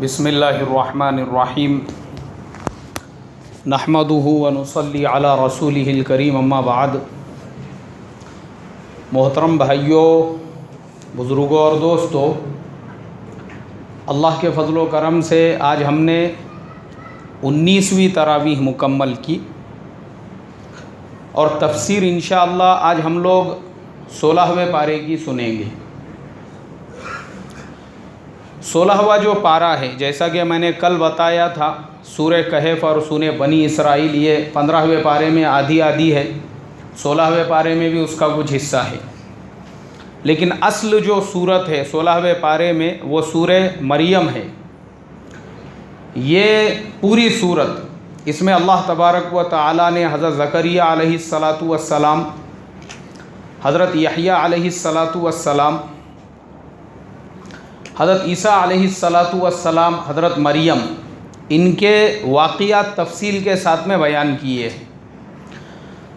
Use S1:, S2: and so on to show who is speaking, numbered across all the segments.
S1: بسم اللہ الرحمن الرحیم نحمدہ ونصلی علی رسولہ الکریم اما بعد۔ محترم بھائیوں، بزرگوں اور دوستوں، اللہ کے فضل و کرم سے آج ہم نے 19ویں تراویح مکمل کی اور تفسیر انشاءاللہ آج ہم لوگ 16ویں پارے کی سنیں گے۔ 16واں جو پارہ ہے، جیسا کہ میں نے کل بتایا تھا، سورہ کہف اور سورہ بنی اسرائیل یہ 15ویں پارے میں آدھی آدھی ہے، 16ویں پارے میں بھی اس کا کچھ حصہ ہے، لیکن اصل جو صورت ہے 16ویں پارے میں وہ سورہ مریم ہے۔ یہ پوری صورت، اس میں اللہ تبارک و تعالی نے حضرت زکریا علیہ السلام، حضرت یحییٰ علیہ السلام، حضرت عیسیٰ علیہ السلام، حضرت مریم، ان کے واقعات تفصیل کے ساتھ میں بیان کیے ہیں۔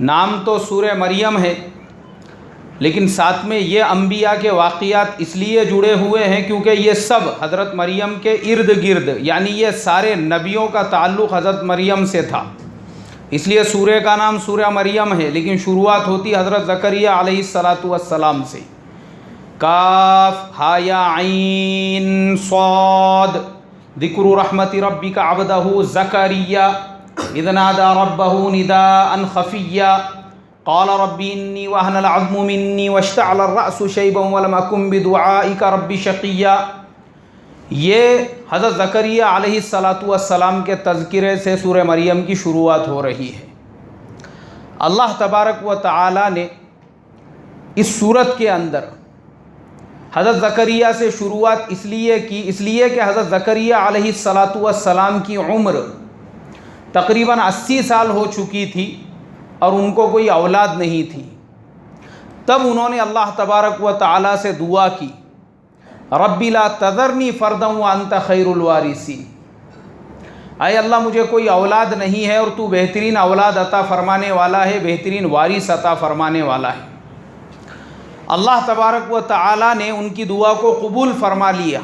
S1: نام تو سورہ مریم ہے، لیکن ساتھ میں یہ انبیاء کے واقعات اس لیے جڑے ہوئے ہیں کیونکہ یہ سب حضرت مریم کے ارد گرد، یعنی یہ سارے نبیوں کا تعلق حضرت مریم سے تھا، اس لیے سورہ کا نام سورہ مریم ہے، لیکن شروعات ہوتی حضرت زکریا علیہ السلام سے۔ کاف ہا یا عین صاد ذکر رحمت ربک عبدہ زکریا اذ نادى ربه نداء خفیا قال رب انی وهن العظم منی واشتعل الرأس شیبا ولم اکن بدعائک رب شقیا۔ یہ حضرت زکریا علیہ السلام کے تذکرے سے سورہ مریم کی شروعات ہو رہی ہے۔ اللہ تبارک و تعالی نے اس سورت کے اندر حضرت زکریا سے شروعات اس لیے کہ حضرت زکریا علیہ السلام کی عمر تقریباً 80 سال ہو چکی تھی اور ان کو کوئی اولاد نہیں تھی۔ تب انہوں نے اللہ تبارک و تعالی سے دعا کی، رب لا تذرنی فردا وانت خیر الوارثین، اے اللہ مجھے کوئی اولاد نہیں ہے اور تو بہترین اولاد عطا فرمانے والا ہے، بہترین وارث عطا فرمانے والا ہے۔ اللہ تبارک و تعالی نے ان کی دعا کو قبول فرما لیا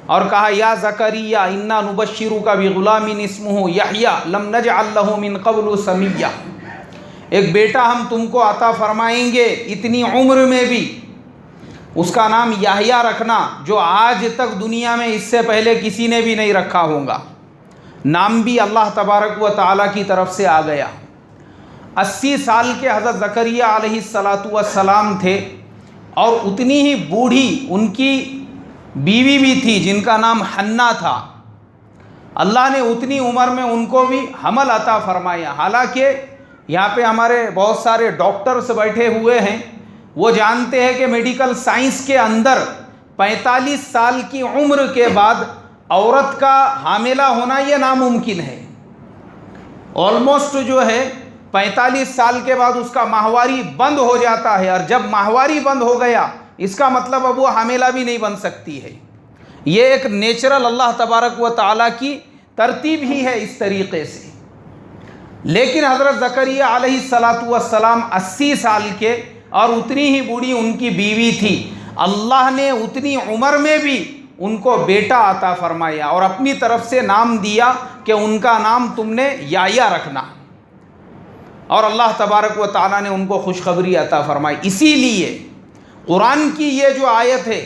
S1: اور کہا، یا زکریا انا نبشرک بغلام اسمہ یحییٰ لم نجعل لہ من قبل سمیہ، ایک بیٹا ہم تم کو عطا فرمائیں گے اتنی عمر میں بھی، اس کا نام یحییٰ رکھنا، جو آج تک دنیا میں اس سے پہلے کسی نے بھی نہیں رکھا ہوگا۔ نام بھی اللہ تبارک و تعالی کی طرف سے آ گیا۔ 80 سال کے حضرت زکریا علیہ السلام تھے اور اتنی ہی بوڑھی ان کی بیوی بھی تھی جن کا نام حنا تھا۔ اللہ نے اتنی عمر میں ان کو بھی حمل عطا فرمایا۔ حالانکہ یہاں پہ ہمارے بہت سارے ڈاکٹرز بیٹھے ہوئے ہیں، وہ جانتے ہیں کہ میڈیکل سائنس کے اندر 45 سال کی عمر کے بعد عورت کا حاملہ ہونا یہ ناممکن ہے۔ آلموسٹ جو ہے 45 سال کے بعد اس کا ماہواری بند ہو جاتا ہے، اور جب ماہواری بند ہو گیا اس کا مطلب اب وہ حاملہ بھی نہیں بن سکتی ہے۔ یہ ایک نیچرل اللہ تبارک و تعالیٰ کی ترتیب ہی ہے اس طریقے سے۔ لیکن حضرت زکریا علیہ السلام 80 سال کے اور اتنی ہی بوڑھی ان کی بیوی تھی۔ اللہ نے اتنی عمر میں بھی ان کو بیٹا عطا فرمایا اور اپنی طرف سے نام دیا کہ ان کا نام تم نے یحییٰ رکھنا، اور اللہ تبارک و تعالیٰ نے ان کو خوشخبری عطا فرمائی۔ اسی لیے قرآن کی یہ جو آیت ہے،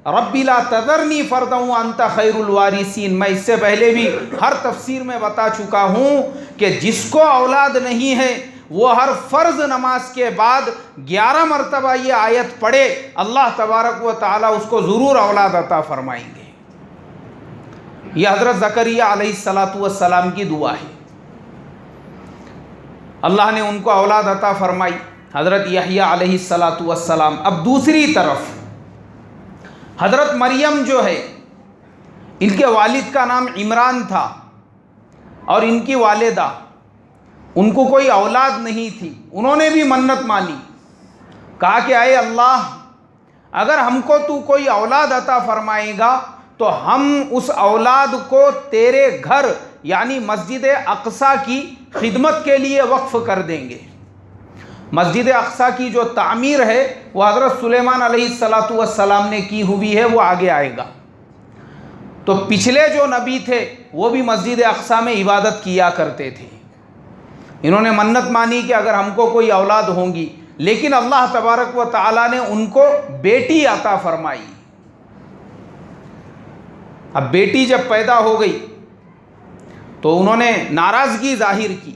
S1: رب لا تذرنی فردا وانت خیر الوارثین، میں اس سے پہلے بھی ہر تفسیر میں بتا چکا ہوں کہ جس کو اولاد نہیں ہے وہ ہر فرض نماز کے بعد 11 مرتبہ یہ آیت پڑھے، اللہ تبارک و تعالیٰ اس کو ضرور اولاد عطا فرمائیں گے۔ یہ حضرت زکریا علیہ السلام کی دعا ہے۔ اللہ نے ان کو اولاد عطا فرمائی، حضرت یحییٰ علیہ السلام۔ اب دوسری طرف حضرت مریم جو ہے، ان کے والد کا نام عمران تھا اور ان کی والدہ، ان کو کوئی اولاد نہیں تھی۔ انہوں نے بھی منت مانی، کہا کہ اے اللہ اگر ہم کو تو کوئی اولاد عطا فرمائے گا تو ہم اس اولاد کو تیرے گھر یعنی مسجد اقصیٰ کی خدمت کے لیے وقف کر دیں گے۔ مسجد اقصیٰ کی جو تعمیر ہے وہ حضرت سلیمان علیہ السلام نے کی ہوئی ہے، وہ آگے آئے گا۔ تو پچھلے جو نبی تھے وہ بھی مسجد اقصی میں عبادت کیا کرتے تھے. انہوں نے منت مانی کہ اگر ہم کو کوئی اولاد ہوں گی، لیکن اللہ تبارک و تعالیٰ نے ان کو بیٹی عطا فرمائی. اب بیٹی جب پیدا ہو گئی تو انہوں نے ناراضگی ظاہر کی،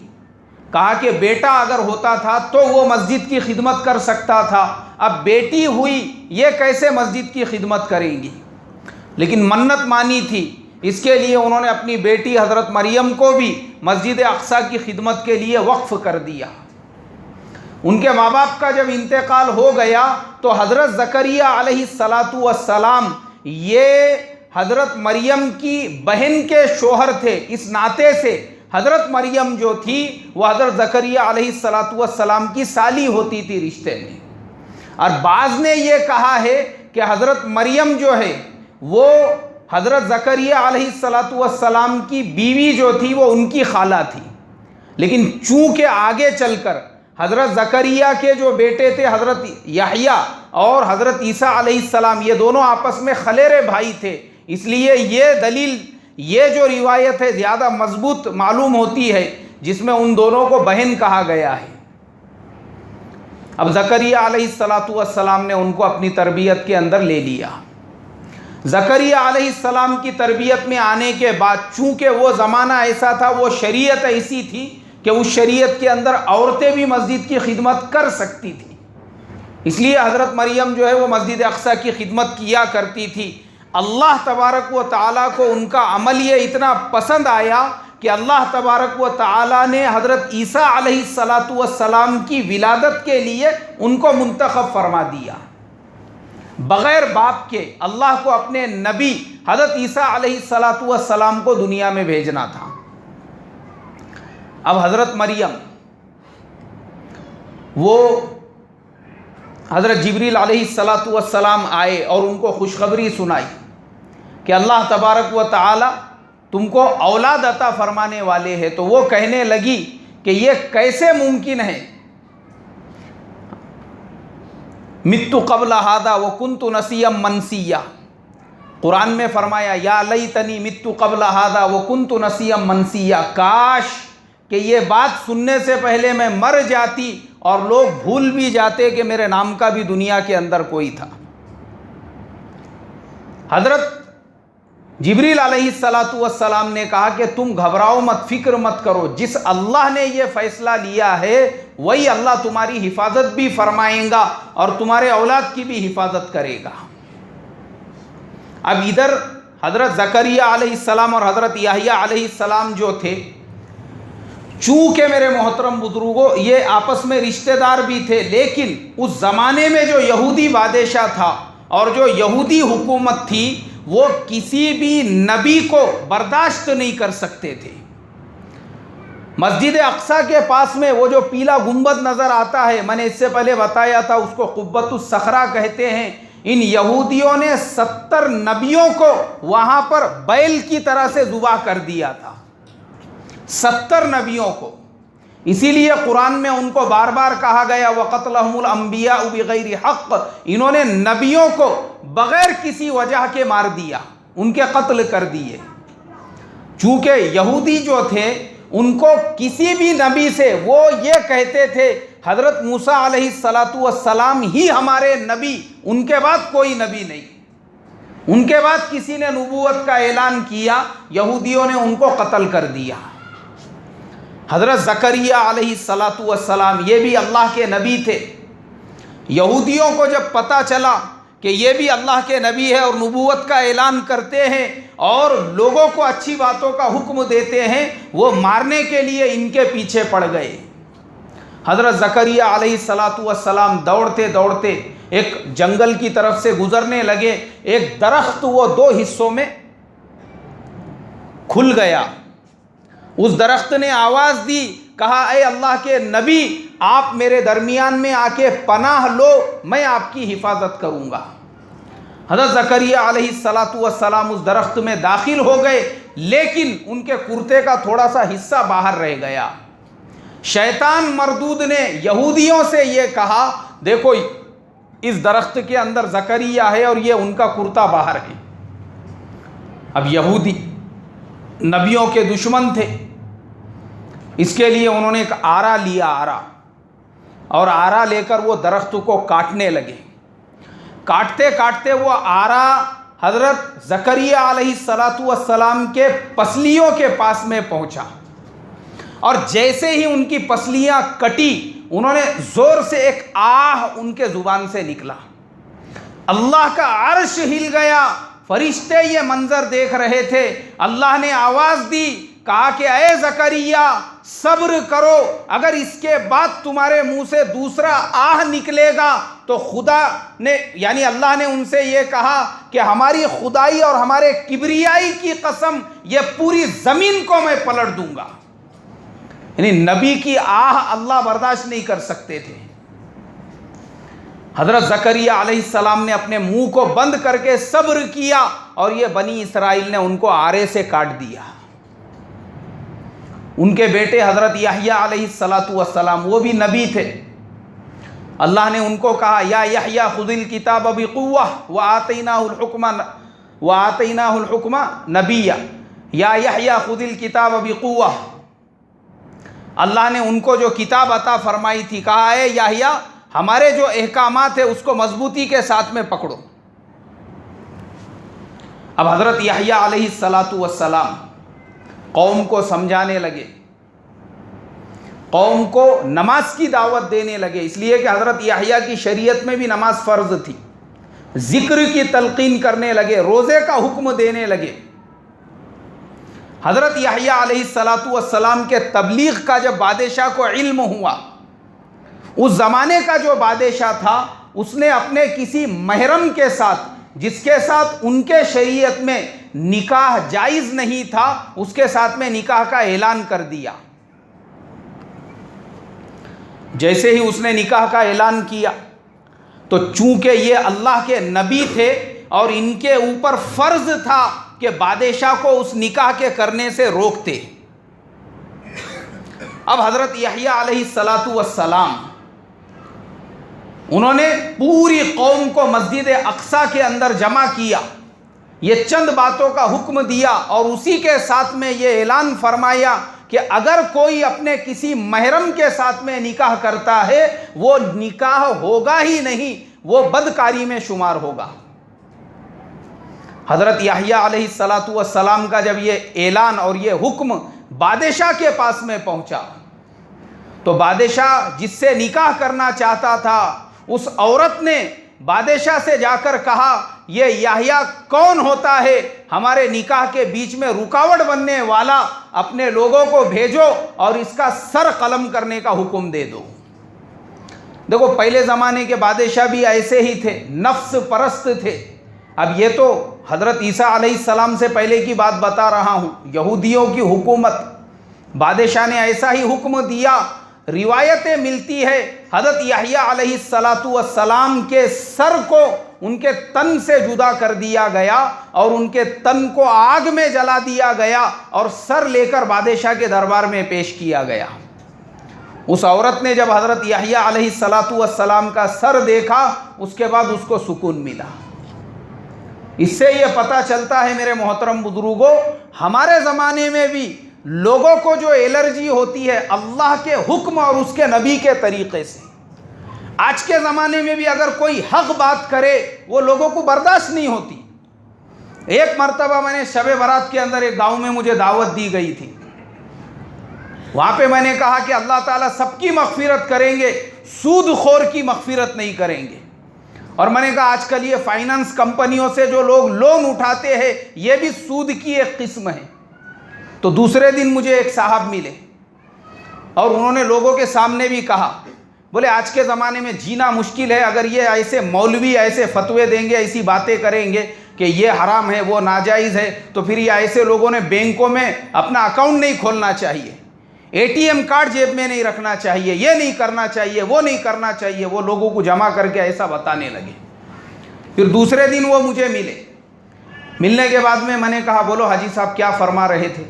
S1: کہا کہ بیٹا اگر ہوتا تھا تو وہ مسجد کی خدمت کر سکتا تھا، اب بیٹی ہوئی یہ کیسے مسجد کی خدمت کریں گی. لیکن منت مانی تھی، اس کے لیے انہوں نے اپنی بیٹی حضرت مریم کو بھی مسجد اقصی کی خدمت کے لیے وقف کر دیا. ان کے ماں باپ کا جب انتقال ہو گیا تو حضرت زکریہ علیہ السلام یہ حضرت مریم کی بہن کے شوہر تھے. اس ناطے سے حضرت مریم جو تھی وہ حضرت زکریہ علیہ السلام کی سالی ہوتی تھی رشتے میں. اور بعض نے یہ کہا ہے کہ حضرت مریم جو ہے وہ حضرت زکریہ علیہ السلام کی بیوی جو تھی وہ ان کی خالہ تھی. لیکن چونکہ آگے چل کر حضرت زکریہ کے جو بیٹے تھے حضرت یحییٰ اور حضرت عیسیٰ علیہ السلام یہ دونوں آپس میں خلیرے بھائی تھے، اس لیے یہ دلیل، یہ جو روایت ہے زیادہ مضبوط معلوم ہوتی ہے، جس میں ان دونوں کو بہن کہا گیا ہے. اب زکریہ علیہ السلام نے ان کو اپنی تربیت کے اندر لے لیا. زکریہ علیہ السلام کی تربیت میں آنے کے بعد چونکہ وہ زمانہ ایسا تھا، وہ شریعت ایسی تھی کہ اس شریعت کے اندر عورتیں بھی مسجد کی خدمت کر سکتی تھی، اس لیے حضرت مریم جو ہے وہ مسجد اقصی کی خدمت کیا کرتی تھی. اللہ تبارک و تعالیٰ کو ان کا عمل یہ اتنا پسند آیا کہ اللہ تبارک و تعالیٰ نے حضرت عیسیٰ علیہ السلام کی ولادت کے لیے ان کو منتخب فرما دیا. بغیر باپ کے اللہ کو اپنے نبی حضرت عیسیٰ علیہ السلام کو دنیا میں بھیجنا تھا. اب حضرت مریم وہ حضرت جبریل علیہ السلام آئے اور ان کو خوشخبری سنائی کہ اللہ تبارک و تعالی تم کو اولاد عطا فرمانے والے ہیں. تو وہ کہنے لگی کہ یہ کیسے ممکن ہے، مت قبل ھذا وکنت نسیا منسیا. قرآن میں فرمایا یا لیتنی مت قبل ھذا وکنت نسیا منسیا، کاش کہ یہ بات سننے سے پہلے میں مر جاتی اور لوگ بھول بھی جاتے کہ میرے نام کا بھی دنیا کے اندر کوئی تھا. حضرت جبریل علیہ السلام نے کہا کہ تم گھبراؤ مت، فکر مت کرو، جس اللہ نے یہ فیصلہ لیا ہے وہی اللہ تمہاری حفاظت بھی فرمائیں گا اور تمہارے اولاد کی بھی حفاظت کرے گا. اب ادھر حضرت زکریہ علیہ السلام اور حضرت یحییٰ علیہ السلام جو تھے، چونکہ میرے محترم بزرگوں یہ آپس میں رشتہ دار بھی تھے، لیکن اس زمانے میں جو یہودی بادشاہ تھا اور جو یہودی حکومت تھی وہ کسی بھی نبی کو برداشت نہیں کر سکتے تھے. مسجد اقصی کے پاس میں وہ جو پیلا گنبد نظر آتا ہے، میں نے اس سے پہلے بتایا تھا، اس کو قبۃ الصخرہ کہتے ہیں. ان یہودیوں نے 70 نبیوں کو وہاں پر بیل کی طرح سے ذبح کر دیا تھا، 70 نبیوں کو. اسی لیے قرآن میں ان کو بار بار کہا گیا وَقَتْلَهُمُ الْأَنْبِيَاءُ بِغَيْرِ حَقٍّ، انہوں نے نبیوں کو بغیر کسی وجہ کے مار دیا، ان کے قتل کر دیے. چونکہ یہودی جو تھے ان کو کسی بھی نبی سے وہ یہ کہتے تھے حضرت موسیٰ علیہ السلام ہی ہمارے نبی، ان کے بعد کوئی نبی نہیں. ان کے بعد کسی نے نبوت کا اعلان کیا، یہودیوں نے ان کو قتل کر دیا. حضرت زکریہ علیہ السلام یہ بھی اللہ کے نبی تھے. یہودیوں کو جب پتہ چلا کہ یہ بھی اللہ کے نبی ہے اور نبوت کا اعلان کرتے ہیں اور لوگوں کو اچھی باتوں کا حکم دیتے ہیں، وہ مارنے کے لیے ان کے پیچھے پڑ گئے. حضرت زکریہ علیہ السلام دوڑتے دوڑتے ایک جنگل کی طرف سے گزرنے لگے. ایک درخت وہ 2 حصوں میں کھل گیا. اس درخت نے آواز دی، کہا اے اللہ کے نبی آپ میرے درمیان میں آ کے پناہ لو، میں آپ کی حفاظت کروں گا. حضرت زکریہ علیہ السلام اس درخت میں داخل ہو گئے، لیکن ان کے کرتے کا تھوڑا سا حصہ باہر رہ گیا. شیطان مردود نے یہودیوں سے یہ کہا دیکھو اس درخت کے اندر زکریہ ہے اور یہ ان کا کرتا باہر ہے. اب یہودی نبیوں کے دشمن تھے، اس کے لیے انہوں نے ایک آرا لیا، اور آرا لے کر وہ درخت کو کاٹنے لگے۔ کاٹتے کاٹتے وہ آرا حضرت زکریا علیہ السلام کے پسلیوں کے پاس میں پہنچا، اور جیسے ہی ان کی پسلیاں کٹی، انہوں نے زور سے ایک آہ ان کے زبان سے نکلا۔ اللہ کا عرش ہل گیا، فرشتے یہ منظر دیکھ رہے تھے۔ اللہ نے آواز دی، کہا کہ اے زکریا صبر کرو، اگر اس کے بعد تمہارے منہ سے دوسرا آہ نکلے گا تو خدا نے یعنی اللہ نے ان سے یہ کہا کہ ہماری خدائی اور ہمارے کبریائی کی قسم، یہ پوری زمین کو میں پلٹ دوں گا۔ یعنی نبی کی آہ اللہ برداشت نہیں کر سکتے تھے۔ حضرت زکریا علیہ السلام نے اپنے منہ کو بند کر کے صبر کیا، اور یہ بنی اسرائیل نے ان کو آرے سے کاٹ دیا۔ ان کے بیٹے حضرت یحییٰ علیہ السلام وہ بھی نبی تھے۔ اللہ نے ان کو کہا، یا یحییٰ خذ الکتاب بقوہ وآتیناہ الحکم نبیہ، یا یحییٰ خذ الکتاب بقوہ۔ اللہ نے ان کو جو کتاب عطا فرمائی تھی، کہا اے یحییٰ ہمارے جو احکامات ہیں اس کو مضبوطی کے ساتھ میں پکڑو۔ اب حضرت یحییٰ علیہ السلام قوم کو سمجھانے لگے، قوم کو نماز کی دعوت دینے لگے، اس لیے کہ حضرت یحییٰ کی شریعت میں بھی نماز فرض تھی۔ ذکر کی تلقین کرنے لگے، روزے کا حکم دینے لگے۔ حضرت یحییٰ علیہ السلام کے تبلیغ کا جب بادشاہ کو علم ہوا، اس زمانے کا جو بادشاہ تھا، اس نے اپنے کسی محرم کے ساتھ، جس کے ساتھ ان کے شریعت میں نکاح جائز نہیں تھا، اس کے ساتھ میں نکاح کا اعلان کر دیا۔ جیسے ہی اس نے نکاح کا اعلان کیا تو چونکہ یہ اللہ کے نبی تھے اور ان کے اوپر فرض تھا کہ بادشاہ کو اس نکاح کے کرنے سے روکتے۔ اب حضرت یحییٰ علیہ السلام انہوں نے پوری قوم کو مسجد اقصیٰ کے اندر جمع کیا، یہ چند باتوں کا حکم دیا، اور اسی کے ساتھ میں یہ اعلان فرمایا کہ اگر کوئی اپنے کسی محرم کے ساتھ میں نکاح کرتا ہے، وہ نکاح ہوگا ہی نہیں، وہ بدکاری میں شمار ہوگا۔ حضرت یحییٰ علیہ السلام کا جب یہ اعلان اور یہ حکم بادشاہ کے پاس میں پہنچا تو بادشاہ جس سے نکاح کرنا چاہتا تھا، اس عورت نے بادشاہ سے جا کر کہا، یہ یحییٰ کون ہوتا ہے ہمارے نکاح کے بیچ میں رکاوٹ بننے والا؟ اپنے لوگوں کو بھیجو اور اس کا سر قلم کرنے کا حکم دے دو۔ دیکھو پہلے زمانے کے بادشاہ بھی ایسے ہی تھے، نفس پرست تھے۔ اب یہ تو حضرت عیسیٰ علیہ السلام سے پہلے کی بات بتا رہا ہوں، یہودیوں کی حکومت، بادشاہ نے ایسا ہی حکم دیا۔ روایتیں ملتی ہے حضرت یحییٰ علیہ السلام کے سر کو ان کے تن سے جدا کر دیا گیا، اور ان کے تن کو آگ میں جلا دیا گیا، اور سر لے کر بادشاہ کے دربار میں پیش کیا گیا۔ اس عورت نے جب حضرت یحییٰ علیہ السلام کا سر دیکھا، اس کے بعد اس کو سکون ملا۔ اس سے یہ پتہ چلتا ہے میرے محترم بزرگوں، ہمارے زمانے میں بھی لوگوں کو جو الرجی ہوتی ہے اللہ کے حکم اور اس کے نبی کے طریقے سے، آج کے زمانے میں بھی اگر کوئی حق بات کرے وہ لوگوں کو برداشت نہیں ہوتی۔ ایک مرتبہ میں نے شب برات کے اندر ایک گاؤں میں مجھے دعوت دی گئی تھی، وہاں پہ میں نے کہا کہ اللہ تعالیٰ سب کی مغفرت کریں گے، سود خور کی مغفرت نہیں کریں گے۔ اور میں نے کہا آج کل یہ فائنانس کمپنیوں سے جو لوگ لون اٹھاتے ہیں یہ بھی سود کی ایک قسم ہے۔ تو دوسرے دن مجھے ایک صاحب ملے اور انہوں نے لوگوں کے سامنے بھی کہا، بولے آج کے زمانے میں جینا مشکل ہے، اگر یہ ایسے مولوی ایسے فتوے دیں گے، ایسی باتیں کریں گے کہ یہ حرام ہے وہ ناجائز ہے، تو پھر یہ ایسے لوگوں نے بینکوں میں اپنا اکاؤنٹ نہیں کھولنا چاہیے، اے ٹی ایم کارڈ جیب میں نہیں رکھنا چاہیے، یہ نہیں کرنا چاہیے، وہ نہیں کرنا چاہیے۔ وہ لوگوں کو جمع کر کے ایسا بتانے لگے۔ پھر دوسرے دن وہ مجھے ملنے کے بعد میں نے کہا بولو حاجی صاحب کیا فرما رہے تھے؟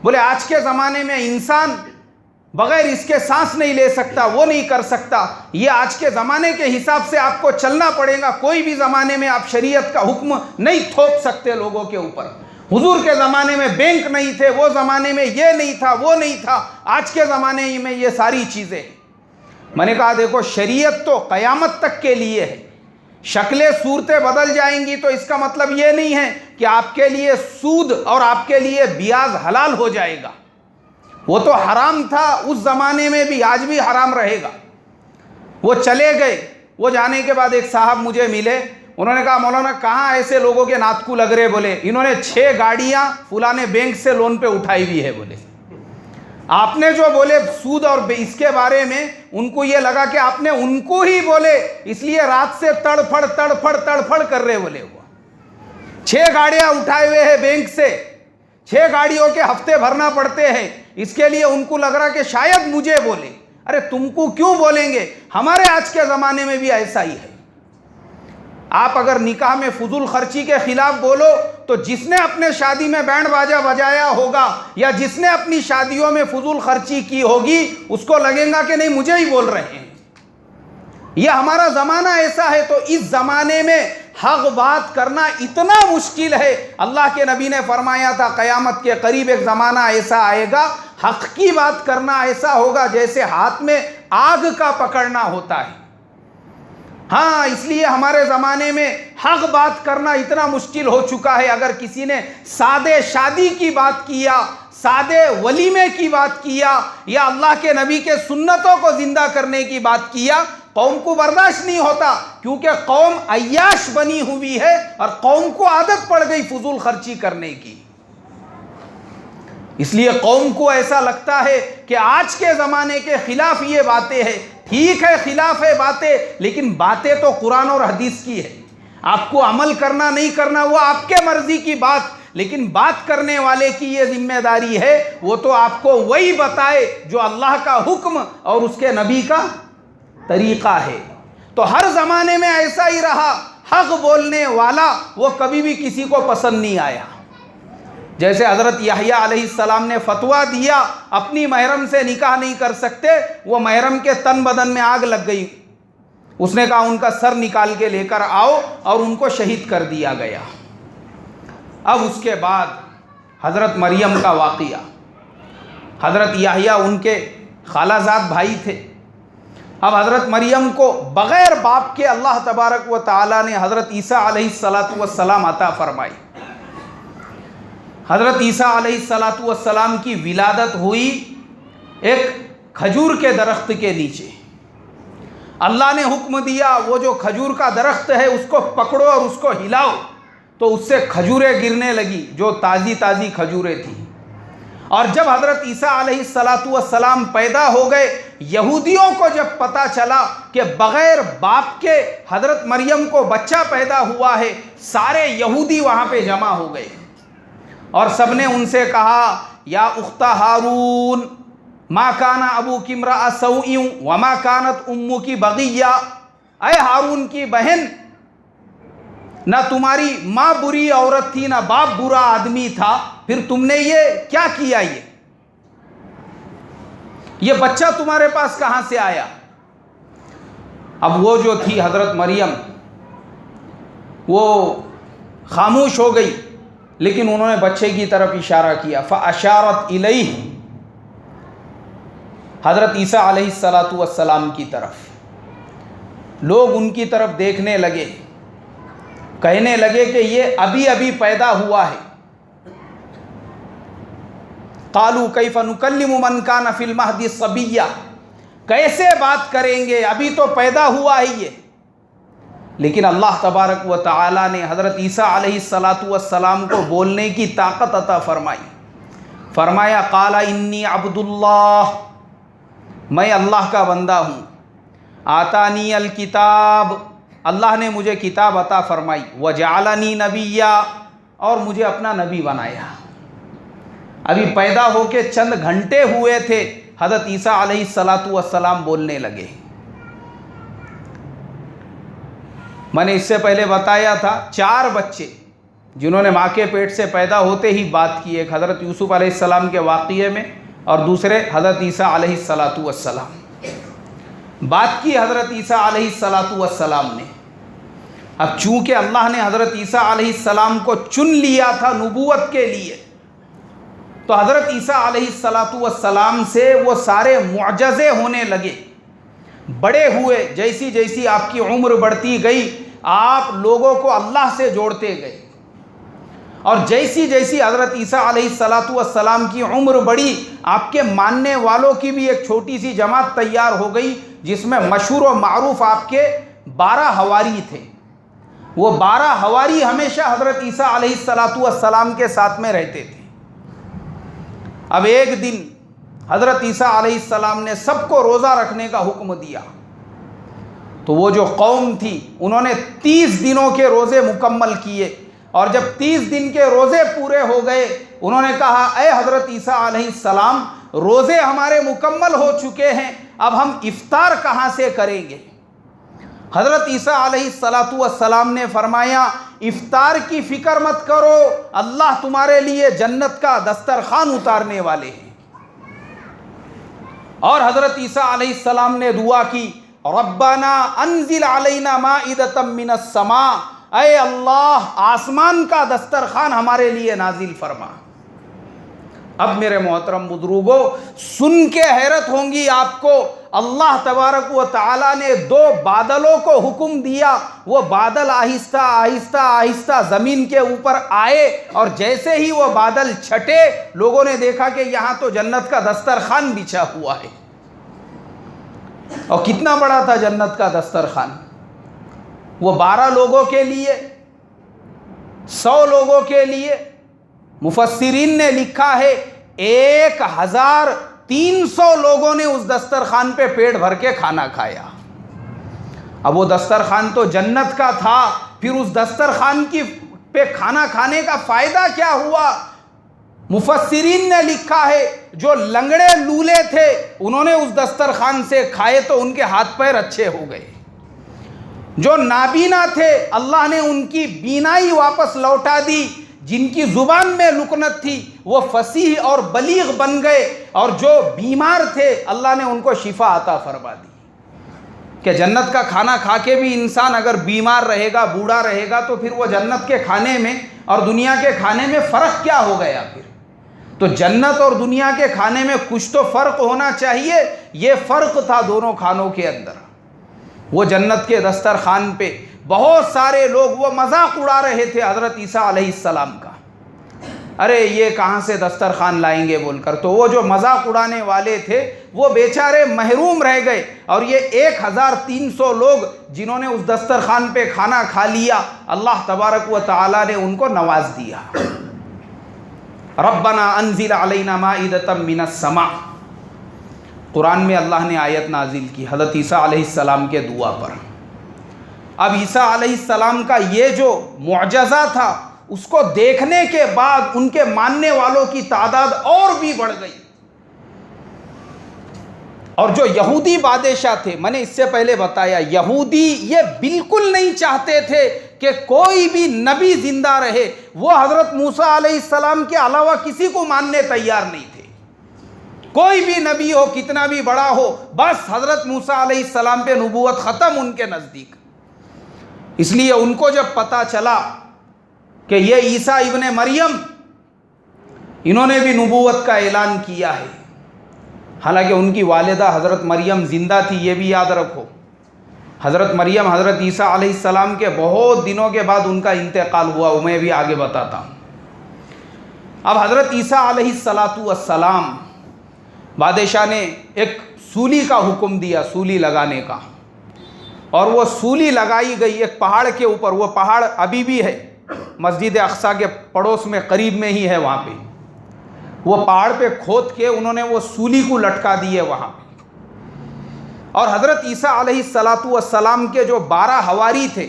S1: بولے آج کے زمانے میں انسان بغیر اس کے سانس نہیں لے سکتا، وہ نہیں کر سکتا، یہ آج کے زمانے کے حساب سے آپ کو چلنا پڑے گا، کوئی بھی زمانے میں آپ شریعت کا حکم نہیں تھوپ سکتے لوگوں کے اوپر۔ حضور کے زمانے میں بینک نہیں تھے، وہ زمانے میں یہ نہیں تھا، وہ نہیں تھا، آج کے زمانے میں یہ ساری چیزیں۔ میں نے کہا دیکھو شریعت تو قیامت تک کے لیے ہے، شکلیں صورتیں بدل جائیں گی تو اس کا مطلب یہ نہیں ہے کہ آپ کے لیے سود اور آپ کے لیے بیاض حلال ہو جائے گا۔ وہ تو حرام تھا اس زمانے میں بھی، آج بھی حرام رہے گا۔ وہ چلے گئے، وہ جانے کے بعد ایک صاحب مجھے ملے، انہوں نے کہا مولانا کہاں ایسے لوگوں کے نات کو لگ رہے؟ بولے انہوں نے 6 گاڑیاں فلانے بینک سے لون پہ اٹھائی ہوئی ہے۔ بولے آپ نے جو بولے سود اور اس کے بارے میں، ان کو یہ لگا کہ آپ نے ان کو ہی بولے، اس لیے رات سے تڑپڑ کر رہے۔ بولے وہ 6 گاڑیاں اٹھائے ہوئے ہیں بینک سے، 6 گاڑیوں کے ہفتے بھرنا پڑتے ہیں، اس کے لیے ان کو لگ رہا کہ شاید مجھے بولے۔ ارے تم کو کیوں بولیں گے؟ ہمارے آج کے زمانے میں بھی ایسا ہی ہے۔ آپ اگر نکاح میں فضول خرچی کے خلاف بولو تو جس نے اپنے شادی میں بینڈ باجا بجایا ہوگا یا جس نے اپنی شادیوں میں فضول خرچی کی ہوگی اس کو لگے گا کہ نہیں مجھے ہی بول رہے ہیں۔ یہ ہمارا زمانہ ایسا ہے، تو اس زمانے میں حق بات کرنا اتنا مشکل ہے۔ اللہ کے نبی نے فرمایا تھا قیامت کے قریب ایک زمانہ ایسا آئے گا، حق کی بات کرنا ایسا ہوگا جیسے ہاتھ میں آگ کا پکڑنا ہوتا ہے۔ ہاں اس لیے ہمارے زمانے میں حق بات کرنا اتنا مشکل ہو چکا ہے۔ اگر کسی نے سادے شادی کی بات کیا، سادے ولیمے کی بات کیا یا اللہ کے نبی کے سنتوں کو زندہ کرنے کی بات کیا، قوم کو برداشت نہیں ہوتا، کیونکہ قوم عیاش بنی ہوئی ہے اور قوم کو عادت پڑ گئی فضول خرچی کرنے کی۔ اس لیے قوم کو ایسا لگتا ہے کہ آج کے زمانے کے خلاف یہ باتیں ہیں۔ ٹھیک ہے خلاف ہے باتیں، لیکن باتیں تو قرآن اور حدیث کی ہے۔ آپ کو عمل کرنا نہیں کرنا وہ آپ کے مرضی کی بات، لیکن بات کرنے والے کی یہ ذمہ داری ہے وہ تو آپ کو وہی بتائے جو اللہ کا حکم اور اس کے نبی کا طریقہ ہے۔ تو ہر زمانے میں ایسا ہی رہا، حق بولنے والا وہ کبھی بھی کسی کو پسند نہیں آیا۔ جیسے حضرت یحییٰ علیہ السلام نے فتویٰ دیا اپنی محرم سے نکاح نہیں کر سکتے، وہ محرم کے تن بدن میں آگ لگ گئی، اس نے کہا ان کا سر نکال کے لے کر آؤ، اور ان کو شہید کر دیا گیا۔ اب اس کے بعد حضرت مریم کا واقعہ، حضرت یحییٰ ان کے خالہ زاد بھائی تھے۔ اب حضرت مریم کو بغیر باپ کے اللہ تبارک و تعالیٰ نے حضرت عیسیٰ علیہ السلام عطا فرمائی۔ حضرت عیسیٰ علیہ السلام کی ولادت ہوئی ایک کھجور کے درخت کے نیچے۔ اللہ نے حکم دیا وہ جو کھجور کا درخت ہے اس کو پکڑو اور اس کو ہلاؤ، تو اس سے کھجوریں گرنے لگی جو تازی تازی کھجوریں تھیں۔ اور جب حضرت عیسیٰ علیہ السلام پیدا ہو گئے، یہودیوں کو جب پتہ چلا کہ بغیر باپ کے حضرت مریم کو بچہ پیدا ہوا ہے، سارے یہودی وہاں پہ جمع ہو گئے اور سب نے ان سے کہا یا اخت ہارون ما کان ابوک امرأ سوء وما کانت امک بغیہ، اے ہارون کی بہن، نہ تمہاری ماں بری عورت تھی نہ باپ برا آدمی تھا، پھر تم نے یہ کیا کیا؟ یہ بچہ تمہارے پاس کہاں سے آیا؟ اب وہ جو تھی حضرت مریم وہ خاموش ہو گئی، لیکن انہوں نے بچے کی طرف اشارہ کیا، فاشارت الیہ، حضرت عیسیٰ علیہ السلام کی طرف۔ لوگ ان کی طرف دیکھنے لگے، کہنے لگے کہ یہ ابھی ابھی پیدا ہوا ہے۔ قالوا کیف نکلم من کان فی المہد صبیہ، کیسے بات کریں گے، ابھی تو پیدا ہوا ہے یہ۔ لیکن اللہ تبارک و تعالی نے حضرت عیسیٰ علیہ السلام کو بولنے کی طاقت عطا فرمائی۔ فرمایا قال انی عبد اللہ، میں اللہ کا بندہ ہوں، آتانی الکتاب، اللہ نے مجھے کتاب عطا فرمائی، وجعلنی نبیا، اور مجھے اپنا نبی بنایا۔ ابھی پیدا ہو کے چند گھنٹے ہوئے تھے، حضرت عیسیٰ علیہ السلام بولنے لگے۔ میں نے اس سے پہلے بتایا تھا 4 بچے جنہوں نے ماں کے پیٹ سے پیدا ہوتے ہی بات کی، ایک حضرت یوسف علیہ السلام کے واقعے میں اور دوسرے حضرت عیسیٰ علیہ السلام۔ بات کی حضرت عیسیٰ علیہ السلام نے، اب چونکہ اللہ نے حضرت عیسیٰ علیہ السلام کو چن لیا تھا نبوت کے لیے، تو حضرت عیسیٰ علیہ السلام سے وہ سارے معجزے ہونے لگے، بڑے ہوئے، جیسی جیسی آپ کی عمر بڑھتی گئی آپ لوگوں کو اللہ سے جوڑتے گئے، اور جیسی جیسی حضرت عیسیٰ علیہ السلام کی عمر بڑھی آپ کے ماننے والوں کی بھی ایک چھوٹی سی جماعت تیار ہو گئی، جس میں مشہور و معروف آپ کے 12 حواری تھے۔ وہ 12 حواری ہمیشہ حضرت عیسیٰ علیہ السلام کے ساتھ میں رہتے تھے۔ اب ایک دن حضرت عیسیٰ علیہ السلام نے سب کو روزہ رکھنے کا حکم دیا، تو وہ جو قوم تھی انہوں نے 30 دنوں کے روزے مکمل کیے، اور جب 30 دن کے روزے پورے ہو گئے انہوں نے کہا اے حضرت عیسیٰ علیہ السلام، روزے ہمارے مکمل ہو چکے ہیں، اب ہم افطار کہاں سے کریں گے؟ حضرت عیسیٰ علیہ السلام نے فرمایا افطار کی فکر مت کرو، اللہ تمہارے لیے جنت کا دسترخوان اتارنے والے ہیں۔ اور حضرت عیسیٰ علیہ السلام نے دعا کی ربنا انزل علینا مائدۃ من السماء، اے اللہ آسمان کا دسترخوان ہمارے لیے نازل فرما۔ اب میرے محترم بزرگوں، سن کے حیرت ہوں گی آپ کو، اللہ تبارک و تعالیٰ نے 2 بادلوں کو حکم دیا، وہ بادل آہستہ آہستہ آہستہ زمین کے اوپر آئے، اور جیسے ہی وہ بادل چھٹے لوگوں نے دیکھا کہ یہاں تو جنت کا دسترخوان بچھا ہوا ہے۔ اور کتنا بڑا تھا جنت کا دسترخوان، وہ 12 لوگوں کے لیے، 100 لوگوں کے لیے۔ مفسرین نے لکھا ہے 1300 لوگوں نے اس دسترخوان پہ پیٹ بھر کے کھانا کھایا۔ اب وہ دسترخوان تو جنت کا تھا، پھر اس دسترخوان پہ کھانا کھانے کا فائدہ کیا ہوا؟ مفسرین نے لکھا ہے جو لنگڑے لولے تھے انہوں نے اس دسترخوان سے کھائے تو ان کے ہاتھ پیر اچھے ہو گئے، جو نابینا تھے اللہ نے ان کی بینائی واپس لوٹا دی، جن کی زبان میں لکنت تھی وہ فصیح اور بلیغ بن گئے، اور جو بیمار تھے اللہ نے ان کو شفا عطا فرما دی۔ کہ جنت کا کھانا کھا کے بھی انسان اگر بیمار رہے گا، بوڑھا رہے گا، تو پھر وہ جنت کے کھانے میں اور دنیا کے کھانے میں فرق کیا ہو گیا؟ پھر تو جنت اور دنیا کے کھانے میں کچھ تو فرق ہونا چاہیے، یہ فرق تھا دونوں کھانوں کے اندر۔ وہ جنت کے دسترخوان پہ بہت سارے لوگ وہ مذاق اڑا رہے تھے حضرت عیسیٰ علیہ السلام کا، ارے یہ کہاں سے دسترخوان لائیں گے بول کر، تو وہ جو مذاق اڑانے والے تھے وہ بیچارے محروم رہ گئے، اور یہ 1300 لوگ جنہوں نے اس دسترخوان پہ کھانا کھا لیا اللہ تبارک و تعالیٰ نے ان کو نواز دیا۔ ربنا انزل علینا مائدۃ من السماء، قرآن میں اللہ نے آیت نازل کی حضرت عیسیٰ علیہ السلام کے دعا پر۔ اب عیسیٰ علیہ السلام کا یہ جو معجزہ تھا اس کو دیکھنے کے بعد ان کے ماننے والوں کی تعداد اور بھی بڑھ گئی، اور جو یہودی بادشاہ تھے، میں نے اس سے پہلے بتایا یہودی یہ بالکل نہیں چاہتے تھے کہ کوئی بھی نبی زندہ رہے، وہ حضرت موسیٰ علیہ السلام کے علاوہ کسی کو ماننے تیار نہیں تھے، کوئی بھی نبی ہو کتنا بھی بڑا ہو، بس حضرت موسیٰ علیہ السلام پہ نبوت ختم ان کے نزدیک۔ اس لیے ان کو جب پتہ چلا کہ یہ عیسیٰ ابن مریم، انہوں نے بھی نبوت کا اعلان کیا ہے، حالانکہ ان کی والدہ حضرت مریم زندہ تھی، یہ بھی یاد رکھو۔ حضرت مریم حضرت عیسیٰ علیہ السلام کے بہت دنوں کے بعد ان کا انتقال ہوا، وہ میں بھی آگے بتاتا ہوں۔ اب حضرت عیسیٰ علیہ السلام، بادشاہ نے ایک سولی کا حکم دیا، سولی لگانے کا، اور وہ سولی لگائی گئی ایک پہاڑ کے اوپر، وہ پہاڑ ابھی بھی ہے مسجد اقصیٰ کے پڑوس میں، قریب میں ہی ہے وہاں پہ، وہ پہاڑ پہ کھود کے انہوں نے وہ سولی کو لٹکا دیے وہاں پہ۔ اور حضرت عیسیٰ علیہ السلام کے جو 12 حواری تھے،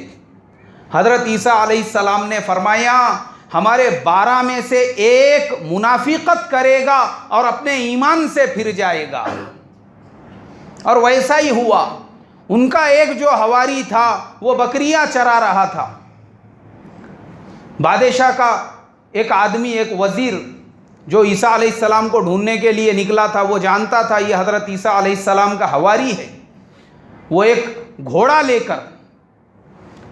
S1: حضرت عیسیٰ علیہ السلام نے فرمایا ہمارے 12 میں سے ایک منافقت کرے گا اور اپنے ایمان سے پھر جائے گا، اور ویسا ہی ہوا۔ ان کا ایک جو حواری تھا وہ بکریاں چرا رہا تھا، بادشاہ کا ایک آدمی، ایک وزیر جو عیسیٰ علیہ السلام کو ڈھونڈنے کے لیے نکلا تھا، وہ جانتا تھا یہ حضرت عیسیٰ علیہ السلام کا حواری ہے، وہ ایک گھوڑا لے کر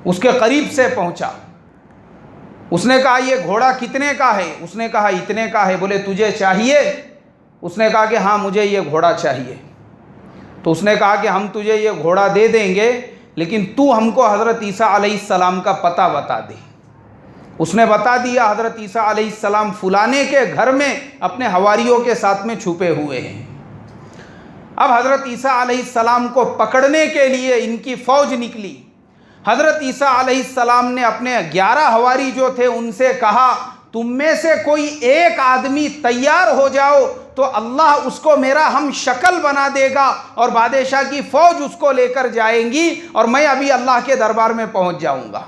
S1: اس کے قریب سے پہنچا. اس نے کہا یہ گھوڑا کتنے کا ہے؟ اس نے کہا اتنے کا ہے. بولے تجھے چاہیے؟ اس نے کہا کہ ہاں مجھے یہ گھوڑا چاہیے. تو اس نے کہا کہ ہم تجھے یہ گھوڑا دے دیں گے لیکن تو ہم کو حضرت عیسیٰ علیہ السلام کا پتہ بتا دے. اس نے بتا دیا حضرت عیسیٰ علیہ السلام فلانے کے گھر میں اپنے حواریوں کے ساتھ میں چھپے ہوئے ہیں. اب حضرت عیسیٰ علیہ السلام کو پکڑنے کے لیے ان کی فوج نکلی. حضرت عیسیٰ علیہ السلام نے اپنے 11 حواری جو تھے ان سے کہا تم میں سے کوئی ایک آدمی تیار ہو جاؤ تو اللہ اس کو میرا ہم شکل بنا دے گا اور بادشاہ کی فوج اس کو لے کر جائیں گی اور میں ابھی اللہ کے دربار میں پہنچ جاؤں گا.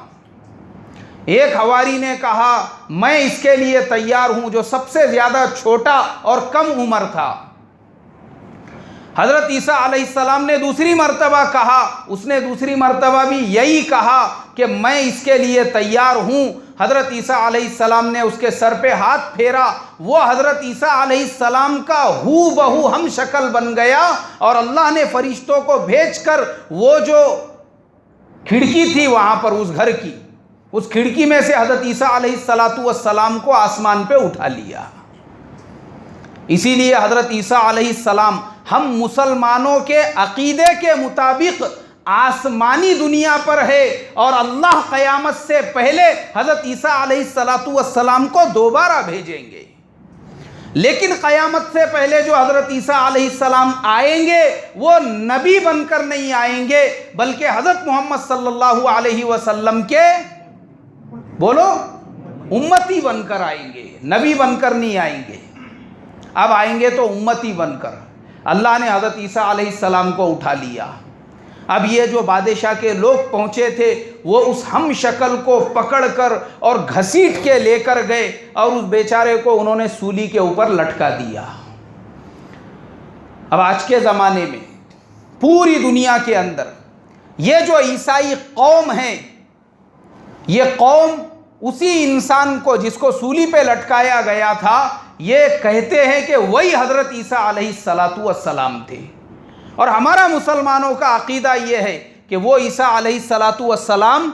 S1: ایک حواری نے کہا میں اس کے لیے تیار ہوں، جو سب سے زیادہ چھوٹا اور کم عمر تھا. حضرت عیسیٰ علیہ السلام نے دوسری مرتبہ کہا، اس نے دوسری مرتبہ بھی یہی کہا کہ میں اس کے لیے تیار ہوں. حضرت عیسیٰ علیہ السلام نے اس کے سر پہ ہاتھ پھیرا، وہ حضرت عیسیٰ علیہ السلام کا ہو بہو ہم شکل بن گیا اور اللہ نے فرشتوں کو بھیج کر وہ جو کھڑکی تھی وہاں پر اس گھر کی، اس کھڑکی میں سے حضرت عیسیٰ علیہ السلام کو آسمان پہ اٹھا لیا. اسی لیے حضرت عیسیٰ علیہ السلام ہم مسلمانوں کے عقیدے کے مطابق آسمانی دنیا پر ہے اور اللہ قیامت سے پہلے حضرت عیسیٰ علیہ السلام کو دوبارہ بھیجیں گے. لیکن قیامت سے پہلے جو حضرت عیسیٰ علیہ السلام آئیں گے وہ نبی بن کر نہیں آئیں گے بلکہ حضرت محمد صلی اللہ علیہ وسلم کے بولو امتی بن کر آئیں گے، نبی بن کر نہیں آئیں گے. اب آئیں گے تو امتی بن کر. اللہ نے حضرت عیسیٰ علیہ السلام کو اٹھا لیا. اب یہ جو بادشاہ کے لوگ پہنچے تھے وہ اس ہم شکل کو پکڑ کر اور گھسیٹ کے لے کر گئے اور اس بیچارے کو انہوں نے سولی کے اوپر لٹکا دیا. اب آج کے زمانے میں پوری دنیا کے اندر یہ جو عیسائی قوم ہے، یہ قوم اسی انسان کو جس کو سولی پہ لٹکایا گیا تھا یہ کہتے ہیں کہ وہی حضرت عیسیٰ علیہ السلام تھے. اور ہمارا مسلمانوں کا عقیدہ یہ ہے کہ وہ عیسیٰ علیہ السلام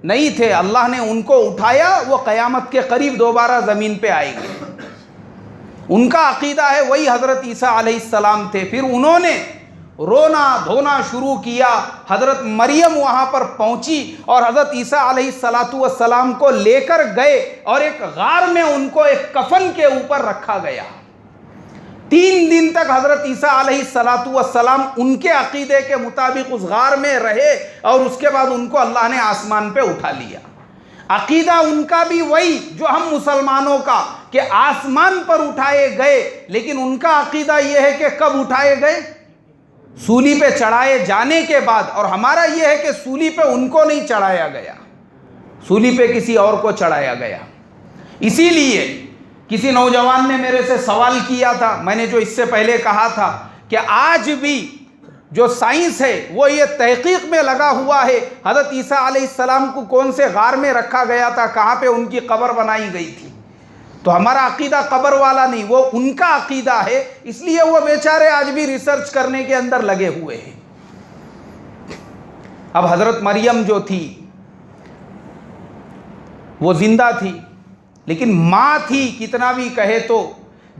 S1: نہیں تھے، اللہ نے ان کو اٹھایا، وہ قیامت کے قریب دوبارہ زمین پہ آئیں گے. ان کا عقیدہ ہے وہی حضرت عیسیٰ علیہ السلام تھے. پھر انہوں نے رونا دھونا شروع کیا. حضرت مریم وہاں پر پہنچی اور حضرت عیسیٰ علیہ السلام کو لے کر گئے اور ایک غار میں ان کو ایک کفن کے اوپر رکھا گیا. 3 دن تک حضرت عیسیٰ علیہ السلام ان کے عقیدے کے مطابق اس غار میں رہے اور اس کے بعد ان کو اللہ نے آسمان پہ اٹھا لیا. عقیدہ ان کا بھی وہی جو ہم مسلمانوں کا کہ آسمان پر اٹھائے گئے، لیکن ان کا عقیدہ یہ ہے کہ کب اٹھائے گئے؟ سولی پہ چڑھائے جانے کے بعد. اور ہمارا یہ ہے کہ سولی پہ ان کو نہیں چڑھایا گیا، سولی پہ کسی اور کو چڑھایا گیا. اسی لیے کسی نوجوان نے میرے سے سوال کیا تھا، میں نے جو اس سے پہلے کہا تھا کہ آج بھی جو سائنس ہے وہ یہ تحقیق میں لگا ہوا ہے حضرت عیسیٰ علیہ السلام کو کون سے غار میں رکھا گیا تھا، کہاں پہ ان کی قبر بنائی گئی تھی. تو ہمارا عقیدہ قبر والا نہیں، وہ ان کا عقیدہ ہے، اس لیے وہ بیچارے آج بھی ریسرچ کرنے کے اندر لگے ہوئے ہیں. اب حضرت مریم جو تھی وہ زندہ تھی لیکن ماں تھی، کتنا بھی کہے تو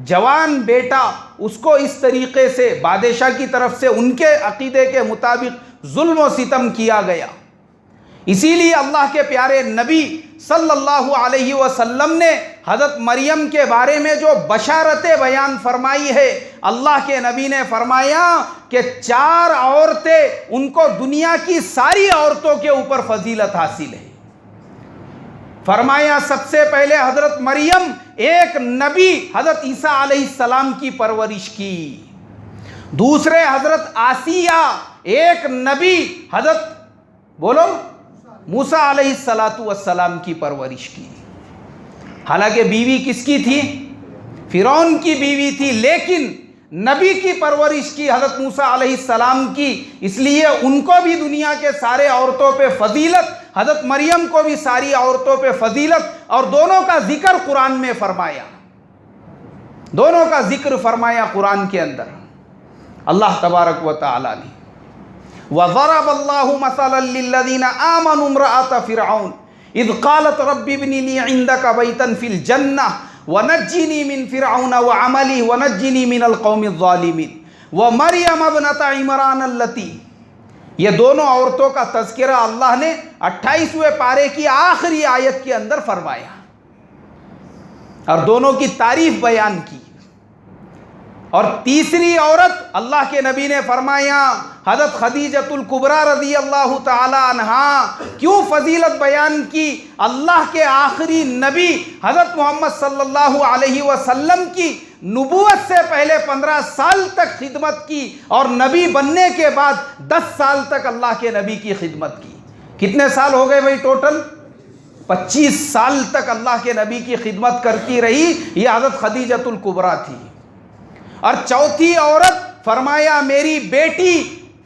S1: جوان بیٹا اس کو اس طریقے سے بادشاہ کی طرف سے ان کے عقیدے کے مطابق ظلم و ستم کیا گیا. اسی لیے اللہ کے پیارے نبی صلی اللہ علیہ وسلم نے حضرت مریم کے بارے میں جو بشارتیں بیان فرمائی ہے، اللہ کے نبی نے فرمایا کہ 4 عورتیں ان کو دنیا کی ساری عورتوں کے اوپر فضیلت حاصل ہے. فرمایا سب سے پہلے حضرت مریم ایک نبی حضرت عیسیٰ علیہ السلام کی پرورش کی. دوسرے حضرت آسیہ ایک نبی حضرت بولو موسیٰ علیہ السلام کی پرورش کی. حالانکہ بیوی کس کی تھی؟ فرعون کی بیوی تھی، لیکن نبی کی پرورش کی حضرت موسیٰ علیہ السلام کی. اس لیے ان کو بھی دنیا کے سارے عورتوں پہ فضیلت، حضرت مریم کو بھی ساری عورتوں پہ فضیلت، اور دونوں کا ذکر قرآن میں فرمایا، دونوں کا ذکر فرمایا قرآن کے اندر اللہ تبارک و تعالی نے. وَضَرَبَ اللَّهُ مَثَلًا لِّلَّذِينَ آمَنُوا امْرَأَتَ فِرْعَوْنَ اِذْ قَالَتْ رَبِّ ابْنِ لِي عِندَكَ بَيْتًا فِي الْجَنَّةِ وَنَجِّنِي مِنْ فِرْعَوْنَ وَعَمَلِهِ وَنَجِّنِي مِنَ الْقَوْمِ الظَّالِمِينَ وَمَرْيَمَ ابْنَتَ عِمْرَانَ الَّتِي، یہ دونوں عورتوں کا تذکرہ اللہ نے 28ویں پارے کی آخری آیت کے اندر فرمایا اور دونوں کی تعریف بیان کی۔ اور تیسری عورت اللہ کے نبی نے فرمایا حضرت خدیجۃ الکبریٰ رضی اللہ تعالی عنہا، کیوں فضیلت بیان کی؟ اللہ کے آخری نبی حضرت محمد صلی اللہ علیہ وسلم کی نبوت سے پہلے 15 سال تک خدمت کی اور نبی بننے کے بعد 10 سال تک اللہ کے نبی کی خدمت کی۔ کتنے سال ہو گئے بھائی ٹوٹل؟ 25 سال تک اللہ کے نبی کی خدمت کرتی رہی، یہ حضرت خدیجۃ الکبریٰ تھی۔ اور چوتھی عورت فرمایا میری بیٹی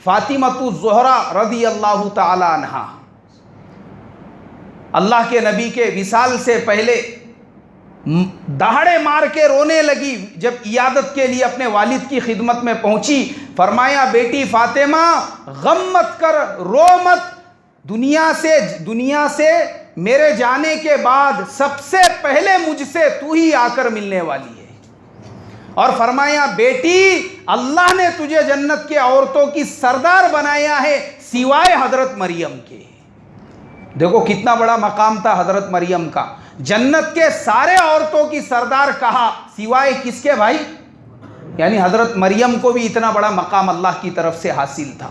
S1: فاطمۃ الزہرا رضی اللہ تعالی عنہا، اللہ کے نبی کے وصال سے پہلے دہاڑے مار کے رونے لگی جب عیادت کے لیے اپنے والد کی خدمت میں پہنچی۔ فرمایا بیٹی فاطمہ غم مت کر، رو مت، دنیا سے میرے جانے کے بعد سب سے پہلے مجھ سے تو ہی آ کر ملنے والی ہے۔ اور فرمایا بیٹی اللہ نے تجھے جنت کے عورتوں کی سردار بنایا ہے سوائے حضرت مریم کے۔ دیکھو کتنا بڑا مقام تھا حضرت مریم کا، جنت کے سارے عورتوں کی سردار کہا سوائے کس کے بھائی؟ یعنی حضرت مریم کو بھی اتنا بڑا مقام اللہ کی طرف سے حاصل تھا۔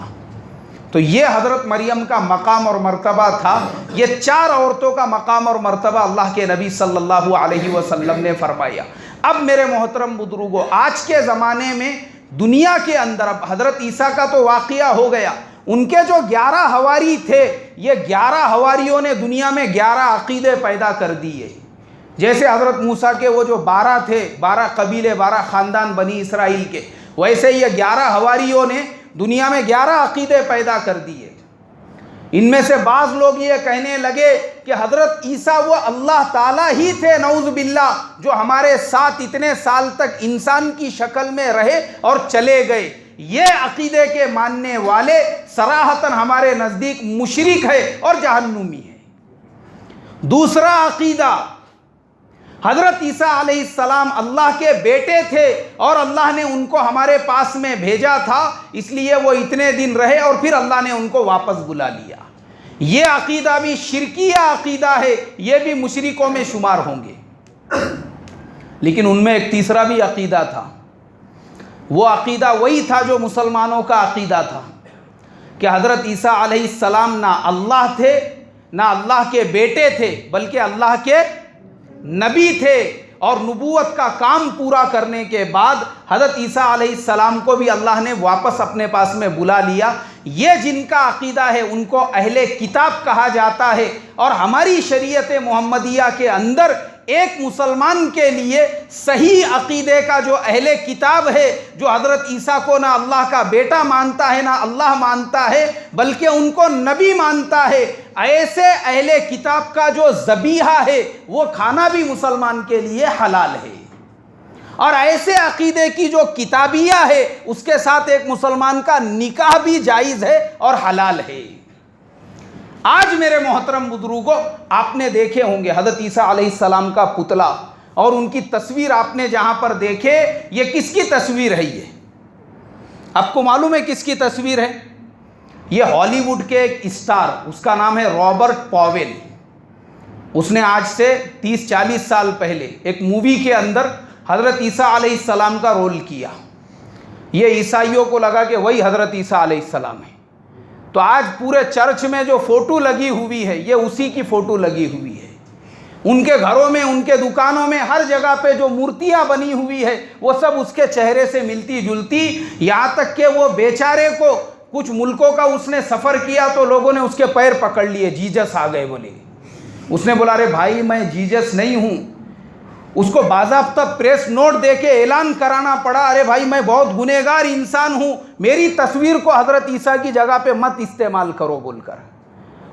S1: تو یہ حضرت مریم کا مقام اور مرتبہ تھا۔ یہ 4 عورتوں کا مقام اور مرتبہ اللہ کے نبی صلی اللہ علیہ وسلم نے فرمایا۔ اب میرے محترم بزرگوں، آج کے زمانے میں دنیا کے اندر اب حضرت عیسیٰ کا تو واقعہ ہو گیا، ان کے جو 11 حواری تھے، یہ 11 حواریوں نے دنیا میں 11 عقیدے پیدا کر دیے۔ جیسے حضرت موسیٰ کے وہ جو 12 تھے، 12 قبیلے، 12 خاندان بنی اسرائیل کے، ویسے یہ 11 حواریوں نے دنیا میں 11 عقیدے پیدا کر دیے۔ ان میں سے بعض لوگ یہ کہنے لگے کہ حضرت عیسیٰ وہ اللہ تعالیٰ ہی تھے نعوذ باللہ، جو ہمارے ساتھ اتنے سال تک انسان کی شکل میں رہے اور چلے گئے۔ یہ عقیدے کے ماننے والے صراحتاً ہمارے نزدیک مشرک ہے اور جہنمی ہے۔ دوسرا عقیدہ، حضرت عیسیٰ علیہ السلام اللہ کے بیٹے تھے اور اللہ نے ان کو ہمارے پاس میں بھیجا تھا، اس لیے وہ اتنے دن رہے اور پھر اللہ نے ان کو واپس بلا لیا۔ یہ عقیدہ بھی شرکیہ عقیدہ ہے، یہ بھی مشرکوں میں شمار ہوں گے۔ لیکن ان میں ایک تیسرا بھی عقیدہ تھا، وہ عقیدہ وہی تھا جو مسلمانوں کا عقیدہ تھا کہ حضرت عیسیٰ علیہ السلام نہ اللہ تھے نہ اللہ کے بیٹے تھے، بلکہ اللہ کے نبی تھے، اور نبوت کا کام پورا کرنے کے بعد حضرت عیسیٰ علیہ السلام کو بھی اللہ نے واپس اپنے پاس میں بلا لیا۔ یہ جن کا عقیدہ ہے ان کو اہل کتاب کہا جاتا ہے، اور ہماری شریعت محمدیہ کے اندر ایک مسلمان کے لیے صحیح عقیدے کا جو اہل کتاب ہے، جو حضرت عیسیٰ کو نہ اللہ کا بیٹا مانتا ہے نہ اللہ مانتا ہے بلکہ ان کو نبی مانتا ہے، ایسے اہل کتاب کا جو ذبیحہ ہے وہ کھانا بھی مسلمان کے لیے حلال ہے، اور ایسے عقیدے کی جو کتابیہ ہے اس کے ساتھ ایک مسلمان کا نکاح بھی جائز ہے اور حلال ہے۔ آج میرے محترم بزرگوں، آپ نے دیکھے ہوں گے حضرت عیسیٰ علیہ السلام کا پتلا اور ان کی تصویر آپ نے جہاں پر دیکھے، یہ کس کی تصویر ہے؟ یہ آپ کو معلوم ہے کس کی تصویر ہے؟ یہ ہالی ووڈ کے ایک اسٹار، اس کا نام ہے رابرٹ پاویل۔ اس نے آج سے 30-40 سال پہلے ایک مووی کے اندر حضرت عیسیٰ علیہ السلام کا رول کیا۔ یہ عیسائیوں کو لگا کہ وہی حضرت عیسیٰ علیہ السلام ہے، تو آج پورے چرچ میں جو فوٹو لگی ہوئی ہے یہ اسی کی فوٹو لگی ہوئی ہے۔ ان کے گھروں میں، ان کے دکانوں میں، ہر جگہ پہ جو مورتیاں بنی ہوئی ہے وہ سب اس کے چہرے سے ملتی جلتی، یہاں تک کہ وہ بیچارے کو کچھ ملکوں کا اس نے سفر کیا تو لوگوں نے اس کے پیر پکڑ لیے، جیزس آ گئے بولے۔ اس نے بولا ارے بھائی میں جیزس نہیں ہوں، اس کو باضابطہ پریس نوٹ دے کے اعلان کرانا پڑا، ارے بھائی میں بہت گنہگار انسان ہوں، میری تصویر کو حضرت عیسیٰ کی جگہ پہ مت استعمال کرو بول کر۔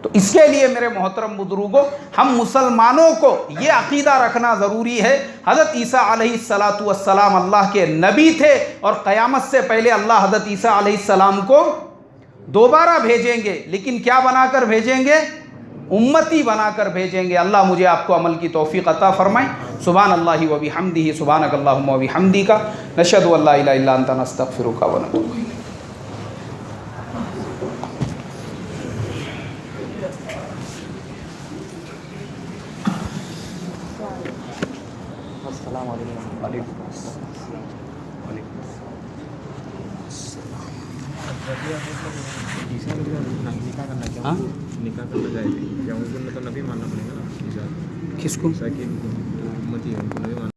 S1: تو اس کے لیے میرے محترم بزرگوں، ہم مسلمانوں کو یہ عقیدہ رکھنا ضروری ہے، حضرت عیسیٰ علیہ السلام اللہ کے نبی تھے، اور قیامت سے پہلے اللہ حضرت عیسیٰ علیہ السلام کو دوبارہ بھیجیں گے، لیکن کیا بنا کر بھیجیں گے؟ امتی بنا کر بھیجیں گے۔ اللہ مجھے آپ کو عمل کی توفیق عطا فرمائے۔ سبحان اللہ و بحمدہ، سبحانک اللہم و بحمدک، نشہد ان لا الہ الا انت، نستغفرک و نتوب الیک۔
S2: السلام علیکم۔
S1: وعلیکم السلام۔ ہاں
S2: نکاح کرنا جائے گا کیا؟ ان کو تو نبی ماننا پڑے گا نا،
S1: کس کو؟
S2: امتی ہے ان کو نبی ماننا